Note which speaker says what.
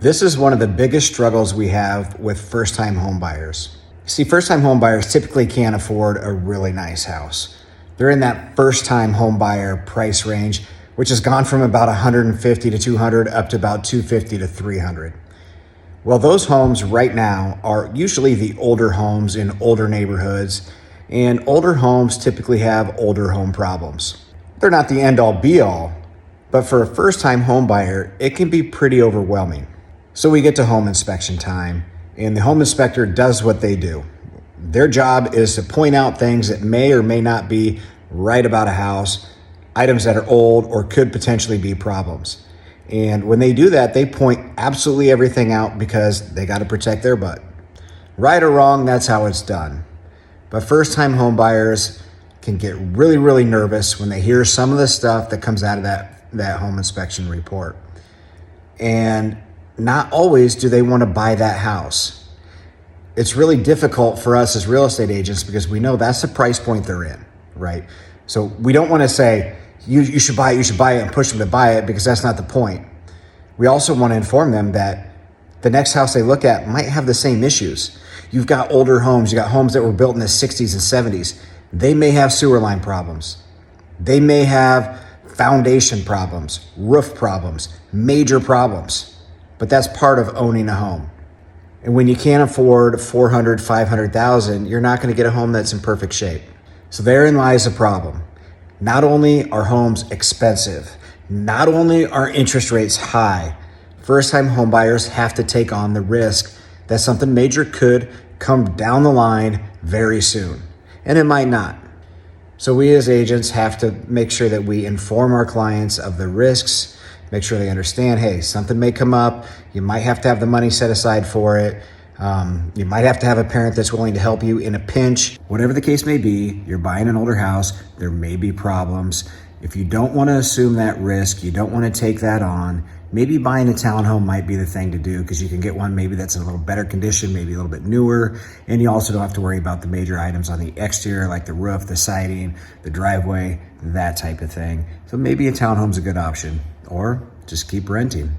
Speaker 1: This is one of the biggest struggles we have with first-time home buyers. See, first-time home buyers typically can't afford a really nice house. They're in that first-time home buyer price range, which has gone from about 150 to 200 up to about 250 to 300. Well, those homes right now are usually the older homes in older neighborhoods, and older homes typically have older home problems. They're not the end-all be-all, but for a first-time home buyer, it can be pretty overwhelming. So we get to home inspection time, and the home inspector does what they do. Their job is to point out things that may or may not be right about a house, items that are old or could potentially be problems. And when they do that, they point absolutely everything out because they got to protect their butt. Right or wrong, that's how it's done. But first-time home buyers can get really, really nervous when they hear some of the stuff that comes out of that home inspection report. And not always do they want to buy that house. It's really difficult for us as real estate agents because we know that's the price point they're in, right? So we don't want to say, you should buy it, and push them to buy it, because that's not the point. We also want to inform them that the next house they look at might have the same issues. You've got older homes, you got homes that were built in the 60s and 70s. They may have sewer line problems. They may have foundation problems, roof problems, major problems. But that's part of owning a home. And when you can't afford 400, 500,000, you're not going to get a home that's in perfect shape. So therein lies the problem. Not only are homes expensive, not only are interest rates high, first-time home buyers have to take on the risk that something major could come down the line very soon. And it might not. So we as agents have to make sure that we inform our clients of the risks, make sure they understand, hey, something may come up. You might have to have the money set aside for it. You might have to have a parent that's willing to help you in a pinch. Whatever the case may be, you're buying an older house, there may be problems. If you don't want to assume that risk, you don't want to take that on, maybe buying a townhome might be the thing to do, because you can get one maybe that's in a little better condition, maybe a little bit newer, and you also don't have to worry about the major items on the exterior, like the roof, the siding, the driveway, that type of thing. So maybe a townhome's a good option, or just keep renting.